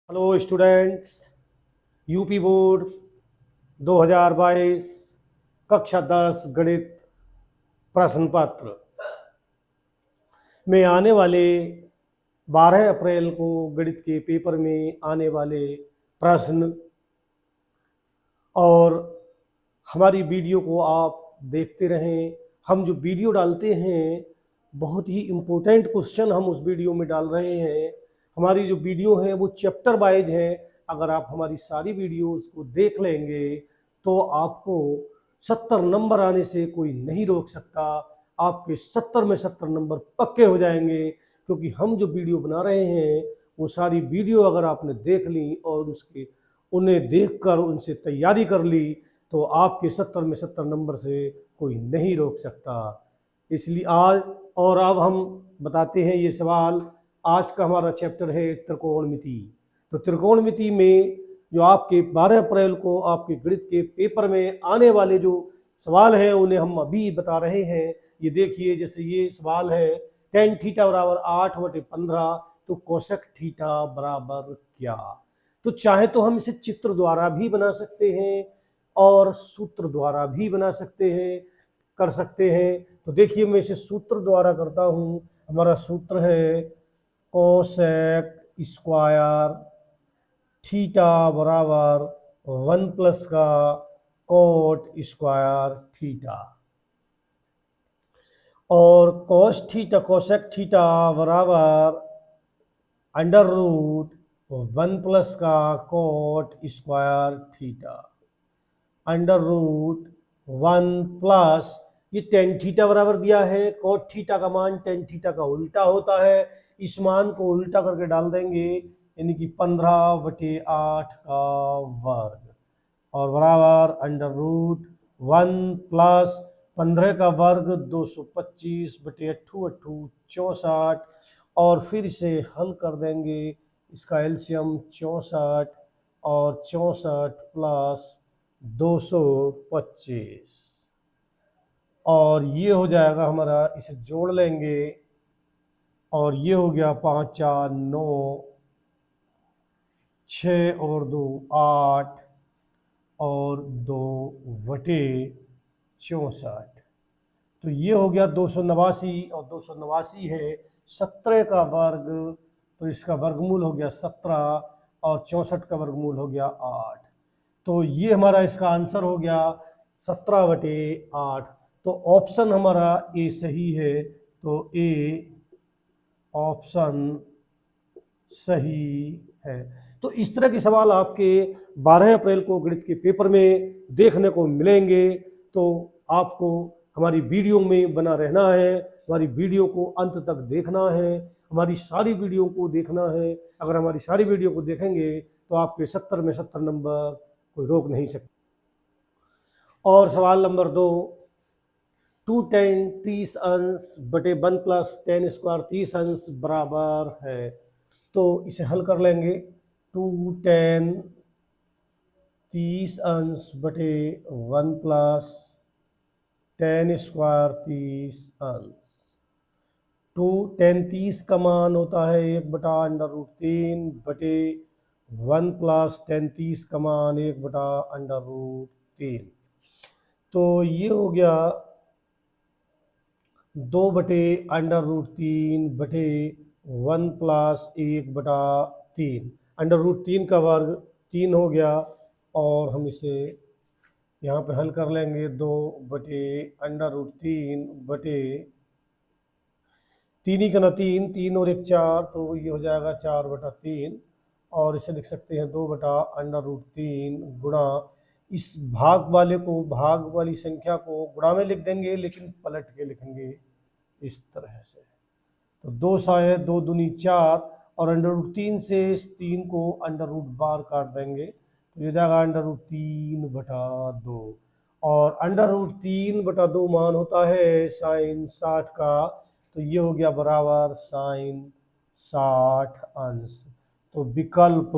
Hello students. UP board 2022 कक्षा 10 गणित प्रश्न पत्र में आने वाले 12 अप्रैल को गणित के पेपर में आने वाले प्रश्न और हमारी वीडियो को आप देखते रहें। हम जो वीडियो डालते हैं बहुत ही इम्पोर्टेंट क्वेश्चन हम उस वीडियो में डाल रहे हैं। हमारी जो वीडियो है वो चैप्टर वाइज है। अगर आप हमारी सारी वीडियोस को देख लेंगे तो आपको 70 नंबर आने से कोई नहीं रोक सकता। आपके 70 में 70 नंबर पक्के हो जाएंगे, क्योंकि हम जो वीडियो बना रहे हैं वो सारी वीडियो अगर आपने देख ली और उन्हें देखकर उनसे तैयारी कर ली तो आपके 70 में 70 नंबर से कोई नहीं रोक सकता। इसलिए आज और अब हम बताते हैं ये सवाल। आज का हमारा चैप्टर है त्रिकोणमिति। तो त्रिकोणमिति में जो आपके 12 अप्रैल को आपके गणित के पेपर में आने वाले जो सवाल हैं उन्हें हम अभी बता रहे हैं। ये देखिए, जैसे ये सवाल है tan थीटा बराबर 8/15, तो कोसेक थीटा बराबर क्या। तो चाहे तो हम इसे चित्र द्वारा भी बना सकते हैं और सूत्र द्वारा भी बना सकते हैं, कर सकते हैं। तो देखिए, मैं इसे सूत्र द्वारा करता हूँ। हमारा सूत्र है कोसेक स्क्वायर थीटा बराबर 1 प्लस का कोट स्क्वायर थीटा, और कोस थीटा कोसेक थीटा बराबर अंडर रूट 1 प्लस का cot square theta, under root 1 plus ये टेन थीटा बराबर दिया है। कोट थीटा का मान टेन थीटा का उल्टा होता है। इस मान को उल्टा करके डाल देंगे, यानी कि 15/8 का वर्ग, और बराबर अंडर रूट 1 प्लस 15 का वर्ग 225/8 64, और फिर इसे हल कर देंगे। इसका एलसीएम 64, और 64 प्लस 225, और ये हो जाएगा हमारा, इसे जोड़ लेंगे और ये हो गया 5 4 9, 6 और 2 8, और 2/64। तो ये हो गया 289, और 289 है 17 का वर्ग, तो इसका वर्गमूल हो गया 17, और 64 का वर्गमूल हो गया 8। तो ये हमारा इसका आंसर हो गया 17/8। तो ऑप्शन हमारा ए सही है। तो ए ऑप्शन सही है। तो इस तरह के सवाल आपके 12 अप्रैल को गणित के पेपर में देखने को मिलेंगे। तो आपको हमारी वीडियो में बना रहना है, हमारी वीडियो को अंत तक देखना है, हमारी सारी वीडियो को देखना है। अगर हमारी सारी वीडियो को देखेंगे तो आपके 70 में 70 नंबर कोई रोक नहीं सकता। और सवाल नंबर 2, 2tan 30 अंश बटे 1 प्लस टेन स्क्वायर 30 अंश बराबर है। तो इसे हल कर लेंगे। 2tan 30 अंश बटे 1 प्लस टेन स्क्वायर 30 अंश। 2tan 30 का मान होता है 1/√3 बटे 1 प्लस tan 30 का मान 1/√3। तो ये हो गया 2/√3 बटे 1 प्लस 1/3। √3 का वर्ग 3 हो गया, और हम इसे यहाँ पे हल कर लेंगे। 2/√3 बटे 3 ही का ना 3, 3 और 1 4, तो ये हो जाएगा 4/3, और इसे लिख सकते हैं 2/√3 गुणा इस भाग वाले को, भाग वाली संख्या को गुणा में लिख देंगे, लेकिन पलट के लिखेंगे इस तरह से। तो 2 साय 2 दूनी 4, और √3 से इस 3 को √12 काट देंगे, तो ये जाएगा √3/2, और √3/2 मान होता है sin 60 का। तो ये हो गया बराबर sin 60 अंश। तो विकल्प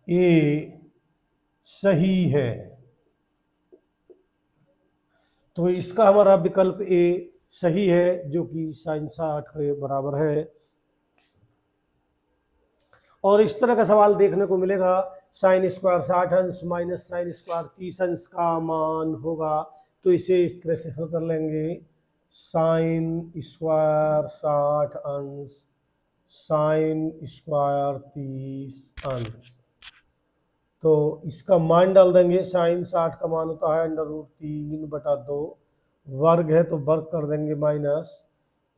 ए सही है। तो इसका हमारा विकल्प ए सही है, जो कि sin 60 के बराबर है। और इस तरह का सवाल देखने को मिलेगा, साइन स्क्वायर 60 अंश माइनस साइन स्क्वायर 30 अंश का मान होगा। तो इसे इस तरह से हल कर लेंगे, साइन स्क्वायर 60 अंश साइन स्क्वायर 30 अंश। तो इसका मान डाल देंगे, साइन 60 का मान होता है √3/2, वर्ग है तो वर्ग कर देंगे माइनस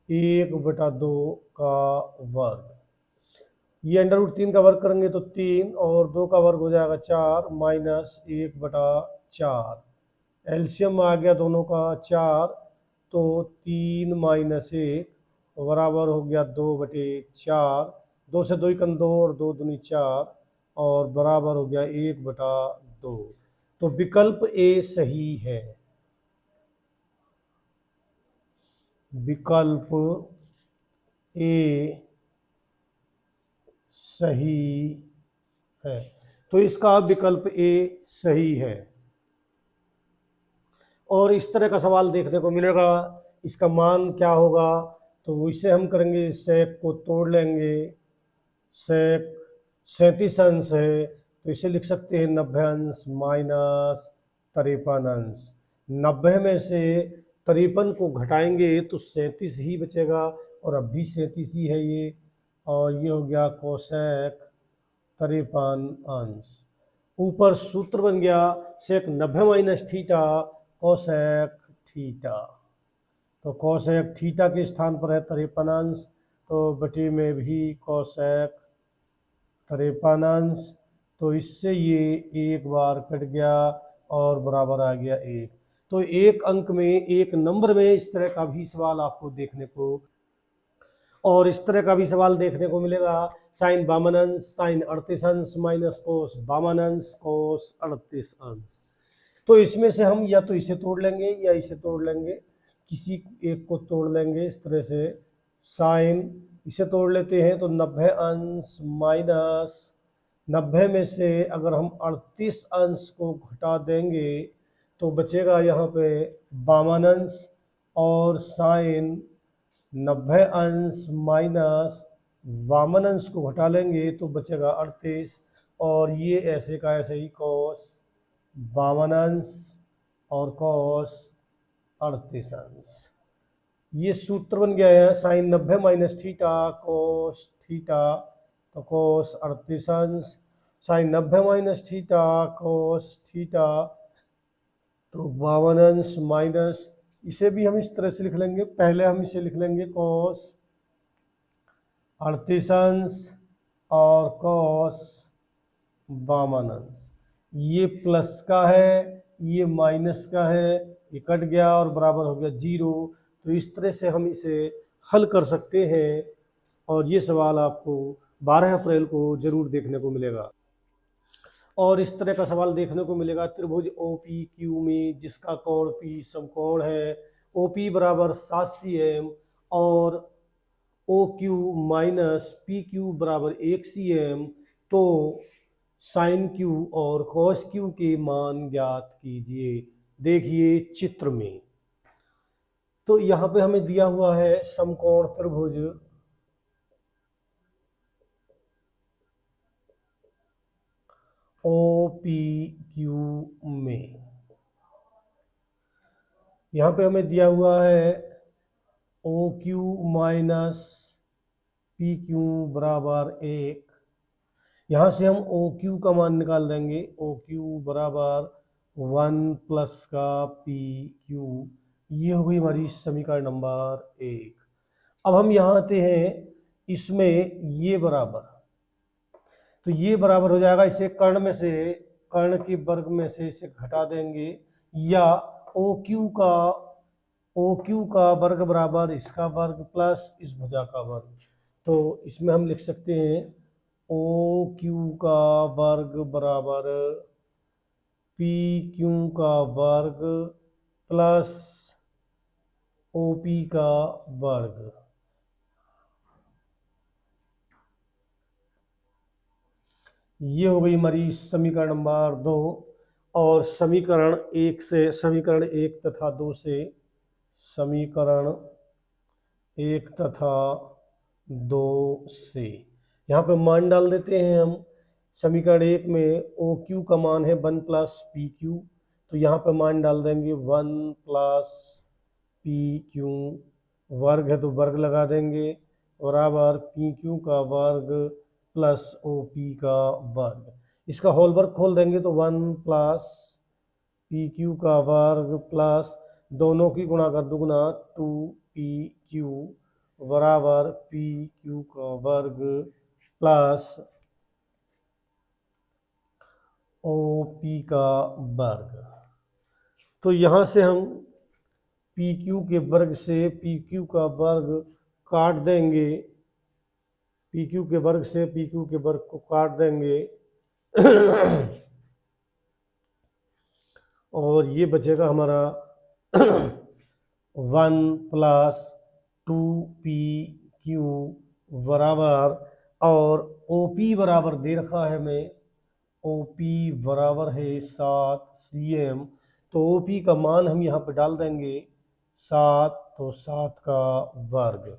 1/2 का वर्ग। ये √3 का वर्ग करेंगे तो 3 और 2 का वर्ग हो जाएगा 4 माइनस 1/4। एलसीएम आ गया दोनों का 4, तो 3 माइनस 1 बराबर हो गया 2/4। 2 से 2 कम 2 और 2 दूनी 4 और बराबर हो गया 1/2। तो विकल्प ए सही है। विकल्प ए सही है। तो इसका विकल्प ए सही है। और इस तरह का सवाल देखने को मिलेगा, इसका मान क्या होगा, तो इसे हम करेंगे, सेक को तोड़ लेंगे। सेक 37 अंश है तो इसे लिख सकते हैं 90 अंश माइनस 53 अंश। 90 में से 53 को घटाएंगे तो 37 ही बचेगा, और अब भी 37 ही है ये, और ये हो गया कोसेक 53 अंश। ऊपर सूत्र बन गया सेक 90 माइनस थीटा कोसेक थीटा। तो कोसेक थीटा के स्थान पर है 53 अंश, तो बटे में भी कोसेक 53 अंश। तो इससे ये एक बार कट गया और बराबर आ गया 1। तो एक अंक में, एक नंबर में इस तरह का भी सवाल आपको देखने को, और इस तरह का भी सवाल देखने को मिलेगा, साइन 52 अंश साइन 38 अंश माइनस कोस 52 अंश कोस 38 अंश। तो इसमें से हम या तो इसे तोड़ लेंगे या इसे तोड़ लेंगे, किसी एक को तोड़ लेंगे इस तरह से। साइन इसे तोड़ लेते हैं तो 90 अंश माइनस 90 में से अगर हम 38 अंश को घटा देंगे तो बचेगा यहाँ पे 52 अंश, और साइन 90 अंश माइनस 52 अंश को घटा लेंगे तो बचेगा 38, और ये ऐसे का ऐसे ही कॉस 52 अंश और कॉस 38 अंश। ये सूत्र बन गया है, sine 90 minus theta cos theta, तो कोस 38 अंश, sine 90 minus theta cos theta, तो 52 अंश माइनस, इसे भी हम इस तरह से लिख लेंगे। पहले हम इसे लिख लेंगे कोस 38 अंश और कोस 52 अंश। ये प्लस का है, ये माइनस का है, ये कट गया और बराबर हो गया 0। तो इस तरह से हम इसे हल कर सकते हैं, और ये सवाल आपको 12 अप्रैल को जरूर देखने को मिलेगा। और इस तरह का सवाल देखने को मिलेगा, त्रिभुज OPQ में जिसका कोण P समकोण है, OP बराबर 7 cm और OQ माइनस PQ बराबर 1 cm, तो साइन Q और कॉस Q के मान ज्ञात कीजिए। देखिए चित्र में, तो यहाँ पे हमें दिया हुआ है समकोण त्रिभुज OPQ में, यहाँ पे हमें दिया हुआ है OQ माइनस PQ बराबर 1। यहाँ से हम OQ का मान निकाल देंगे, OQ बराबर 1 प्लस का PQ। ये हो गई हमारी समीकरण नंबर 1। अब हम यहाँ आते हैं, इसमें ये बराबर, तो ये बराबर हो जाएगा, इसे कर्ण में से, कर्ण के वर्ग में से इसे घटा देंगे, या OQ का वर्ग बराबर इसका वर्ग प्लस इस भुजा का वर्ग। तो इसमें हम लिख सकते हैं OQ का वर्ग बराबर PQ का वर्ग प्लस OP का वर्ग। ये हो गई हमारी समीकरण नंबर 2। और समीकरण 1 से, समीकरण 1 तथा 2 से, समीकरण 1 तथा 2 से यहाँ पे मान डाल देते हैं हम। समीकरण 1 में ओ क्यू का मान है 1 प्लस पी क्यू, तो यहाँ पे मान डाल देंगे 1 प्लस पी क्यू वर्ग है तो वर्ग लगा देंगे, बराबर पी क्यू का वर्ग प्लस ओ पी का वर्ग। इसका होल वर्ग खोल देंगे तो 1 प्लस पी क्यू का वर्ग प्लस दोनों की गुणा कर दुगुना 2 पी क्यू बराबर पी क्यू का वर्ग प्लस ओ पी का वर्ग। तो यहाँ से हम पी क्यू के वर्ग से पी क्यू का वर्ग काट देंगे, पी क्यू के वर्ग से पी क्यू के वर्ग को काट देंगे और ये बचेगा हमारा 1 प्लस 2 पी क्यू बराबर, और ओ पी बराबर दे रखा है हमें, ओ पी बराबर है 7 cm, तो ओ पी का मान हम यहाँ पे डाल देंगे 7, तो 7 का वर्ग।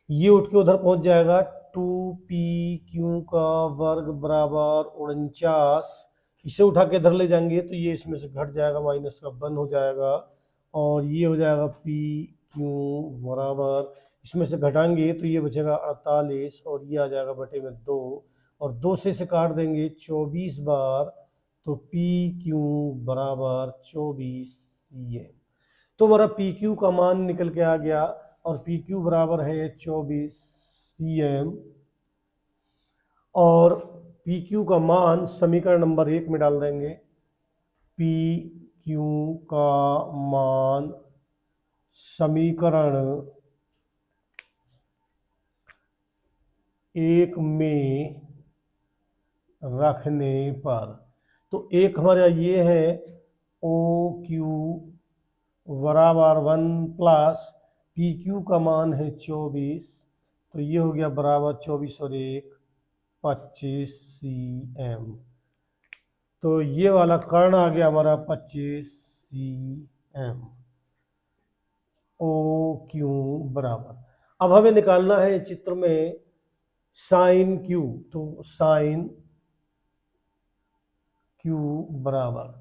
ये उठ के उधर पहुंच जाएगा 2 पी क्यू का वर्ग बराबर 49, इसे उठा के इधर ले जाएंगे तो ये इसमें से घट जाएगा, माइनस का 1 हो जाएगा, और ये हो जाएगा पी क्यू बराबर, इसमें से घटाएंगे तो ये बचेगा 48 और ये आ जाएगा बटे में 2, और 2 से इसे काट देंगे 24 बार, तो पी क्यू बराबर 24 cm। तो हमारा पी क्यू का मान निकल के आ गया, और पी क्यू बराबर है 24 cm, और पी क्यू का मान समीकरण नंबर 1 में डाल देंगे। पी क्यू का मान समीकरण 1 में रखने पर, तो एक हमारा ये है ओ क्यू बराबर 1 प्लस पी क्यू का मान है 24, तो ये हो गया बराबर 24 और 1 25 cm, तो ये वाला कर्ण आ गया हमारा 25 cm ओ क्यू बराबर। अब हमें निकालना है चित्र में साइन क्यू, तो साइन क्यू बराबर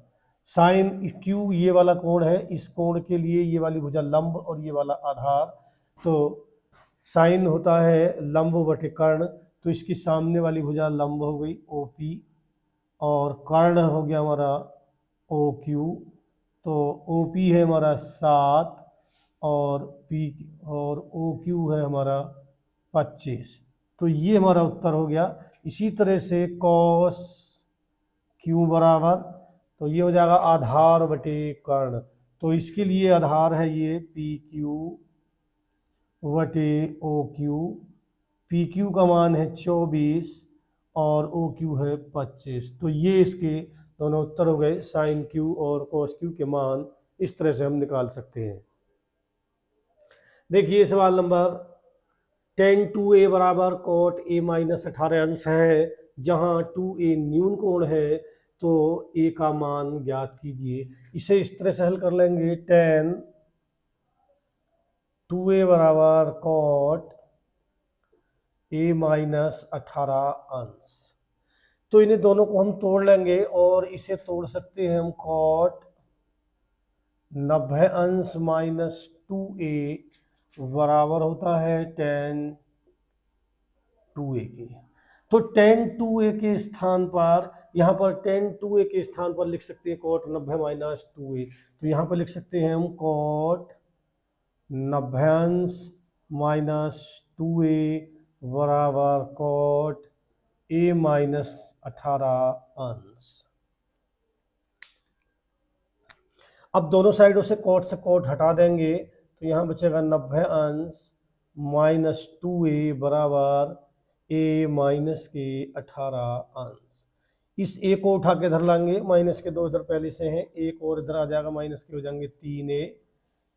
साइन क्यू, ये वाला कोण है, इस कोण के लिए ये वाली भुजा लंब और ये वाला आधार, तो साइन होता है लंब बटे कर्ण, तो इसकी सामने वाली भुजा लंब हो गई ओ पी, और कर्ण हो गया हमारा ओ क्यू, तो ओ पी है हमारा 7 और पी और ओ क्यू है हमारा 25, तो ये हमारा उत्तर हो गया। इसी तरह से कॉस क्यू बराबर, तो ये हो जाएगा आधार बटे कर्ण, तो इसके लिए आधार है ये पी क्यू बटे ओ क्यू, पी क्यू का मान है 24 और ओ क्यू है 25, तो ये इसके दोनों उत्तर हो गए। साइन क्यू और कोस क्यू के मान इस तरह से हम निकाल सकते हैं। देखिए सवाल नंबर 10 2a बराबर कोट a माइनस 18 अंश है, जहां 2a न्यून कोण है, तो a का मान ज्ञात कीजिए। इसे इस तरह से हल कर लेंगे, 10 2a बराबर कोट a माइनस 18 अंश, तो इन्हें दोनों को हम तोड़ लेंगे और इसे तोड़ सकते हैं हम, कॉट 90 अंश माइनस 2a बराबर होता है 10 2a के, तो 10 2a के स्थान पर, यहाँ पर 10 2a के स्थान पर लिख सकते हैं कॉट 90 माइनस 2a, तो यहाँ पर लिख सकते हैं हम कॉट 90 अंश माइनस 2a बराबर कॉट a माइनस 18 अंश। अब दोनों साइडों से कॉट हटा देंगे, तो यहाँ बचेगा 90 अंश माइनस 2a बराबर a माइनस के 18 अंश। इस a को उठा के इधर लाएंगे, माइनस के 2 इधर पहले से हैं, एक और इधर आ जाएगा, माइनस के हो जाएंगे 3a,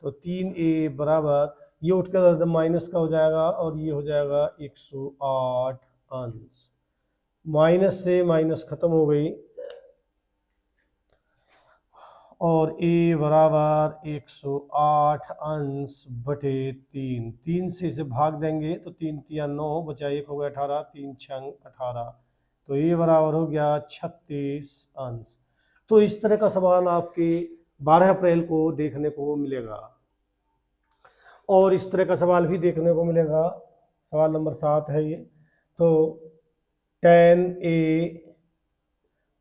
तो 3a बराबर ये उठ के माइनस का हो जाएगा और ये हो जाएगा 108 अंश। माइनस से माइनस खत्म हो गई, और a बराबर 108 अंश बटे 3। 3 से इसे भाग देंगे तो 3 तिया 9 बचा 1 हो गया 18, 3 छंग 18, तो a बराबर हो गया 36 अंश। तो इस तरह का सवाल आपके 12 अप्रैल को देखने को मिलेगा। और इस तरह का सवाल भी देखने को मिलेगा, सवाल नंबर 7 है ये। तो tan a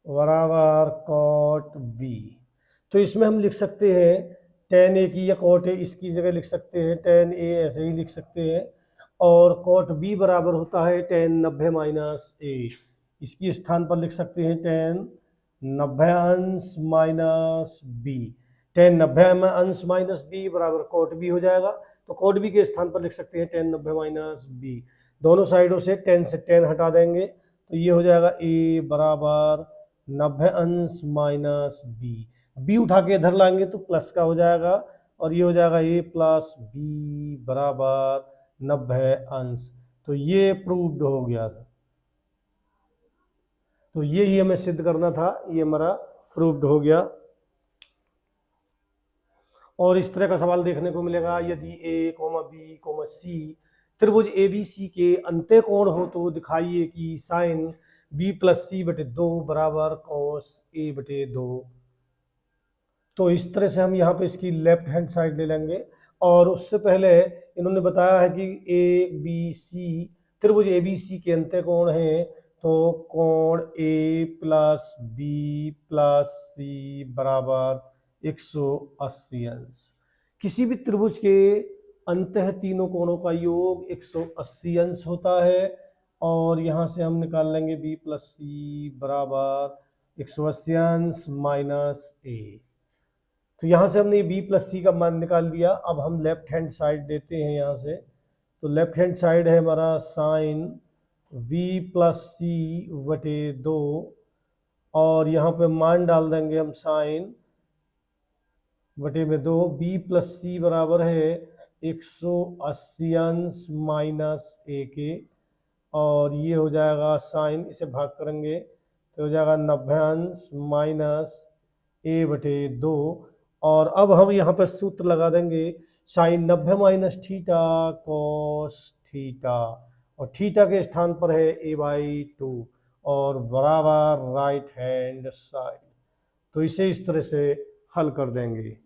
बराबर cot b, तो इसमें हम लिख सकते हैं tan a की या cot a इसकी जगह लिख सकते हैं, tan a ऐसे ही लिख सकते हैं। और cot b बराबर होता है tan 90 माइनस a, इसकी स्थान पर लिख सकते हैं tan 90 अंश माइनस b। tan 90 अंश माइनस b बराबर cot b हो जाएगा, तो cot b के स्थान पर लिख सकते हैं tan 90 माइनस b। दोनों साइडों से tan से tan हटा देंगे तो ये हो जाएगा a बराबर 90 अंश माइनस बी उठा के इधर लाएंगे तो प्लस का हो जाएगा, और ये हो जाएगा a प्लस बी बराबर 90 अंश। तो ये प्रूव्ड हो गया था, तो ये ही हमें सिद्ध करना था, ये हमारा प्रूव्ड हो गया। और इस तरह का सवाल देखने को मिलेगा, यदि a, b, c त्रिभुज ABC के अंत्य कोण हो तो दिखाइए कि साइन b प्लस सी बटे 2 बराबर cos a बटे 2। तो इस तरह से हम यहाँ पे इसकी लेफ्ट हैंड साइड ले लेंगे। और उससे पहले इन्होंने बताया है कि ABC त्रिभुज ABC के अंत्य कोण है, तो कोण a प्लस बी प्लस सी बराबर 180 अंश। किसी भी त्रिभुज के अंतः तीनों कोणों का योग 180 अंश होता है, और यहाँ से हम निकाल लेंगे b प्लस सी बराबर 180 अंश माइनस a। तो यहाँ से हमने b प्लस सी का मान निकाल दिया। अब हम लेफ्ट हैंड साइड लेते हैं यहाँ से, तो लेफ्ट हैंड साइड है हमारा साइन v प्लस सी बटे 2, और यहाँ पे मान डाल देंगे हम साइन बटे में 2, b प्लस सी बराबर है 180 अंश माइनस a के, और ये हो जाएगा साइन, इसे भाग करेंगे तो हो जाएगा 90 अंश माइनस a बटे 2। और अब हम यहाँ पर सूत्र लगा देंगे sine 90 minus theta cos theta, और थीटा के स्थान पर है a/2 और बराबर राइट हैंड साइड। तो इसे इस तरह से हल कर देंगे।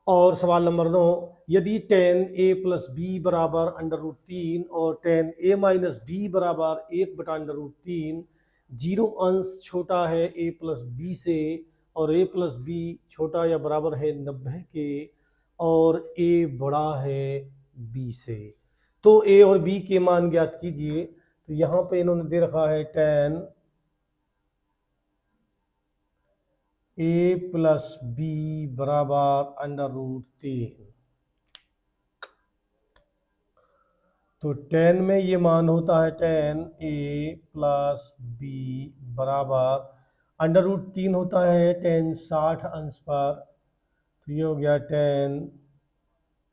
और सवाल नंबर 9, यदि tan a प्लस बी बराबर √3 और tan a माइनस बी बराबर 1/√3 जीरो अंश छोटा है a प्लस बी से, और a प्लस बी छोटा या बराबर है 90 के, और a बड़ा है b से, तो a और b के मान ज्ञात कीजिए। तो यहाँ पे इन्होंने दे रखा है tan a प्लस बी बराबर √3, तो tan में ये मान होता है tan a प्लस बी बराबर √3 होता है tan 60 अंश पर, तो ये हो गया tan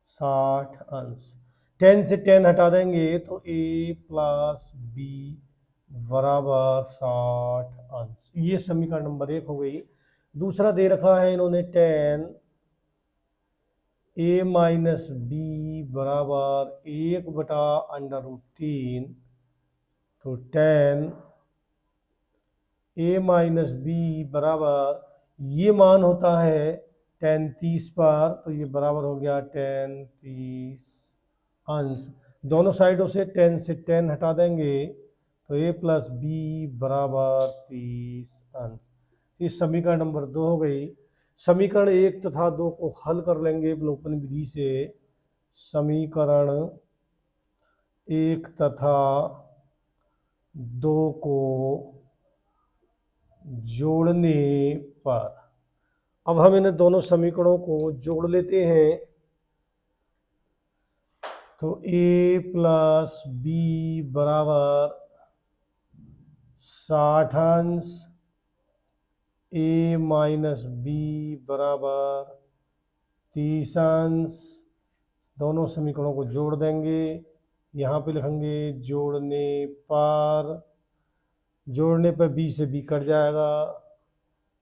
60 अंश। tan से tan हटा देंगे तो a प्लस बी बराबर 60 अंश। ये समीकरण नंबर 1 हो गई। दूसरा दे रखा है इन्होंने tan a माइनस बी बराबर 1/√3, तो tan a माइनस बी बराबर ये मान होता है tan 30 पर, तो ये बराबर हो गया tan 30 अंश। दोनों साइडों से tan से tan हटा देंगे तो a प्लस बी बराबर 30 अंश। इस समीकरण नंबर 2 हो गई। समीकरण 1 तथा 2 को हल कर लेंगे अवलोकन विधि से। समीकरण 1 तथा 2 को जोड़ने पर, अब हम इन दोनों समीकरणों को जोड़ लेते हैं, तो a प्लस बी बराबर 60 अंश, a माइनस बी बराबर 30 अंश। दोनों समीकरणों को जोड़ देंगे, यहाँ पे लिखेंगे जोड़ने पर b से b कट जाएगा,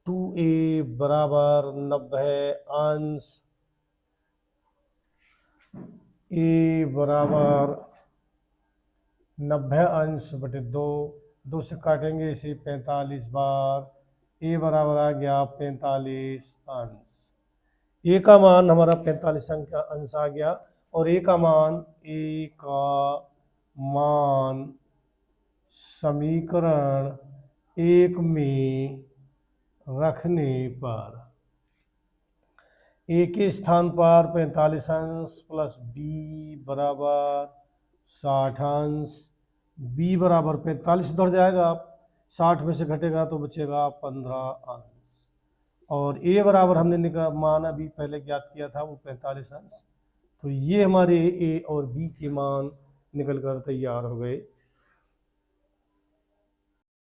2a बराबर 90 अंश, a बराबर 90 अंश बटे 2 से काटेंगे इसे 45 बार, a बराबर आ गया 45 अंश। a का मान हमारा 45 अंश आ गया, और a का मान समीकरण 1 में रखने पर a के स्थान पर 45 अंश प्लस b बराबर 60 अंश, b बराबर 45 उधर जाएगा, 60 में से घटेगा तो बचेगा 15 अंश, और a बराबर हमने मान अभी पहले ज्ञात किया था वो 45 अंश। तो ये हमारे a और b के मान निकल कर तैयार हो गए।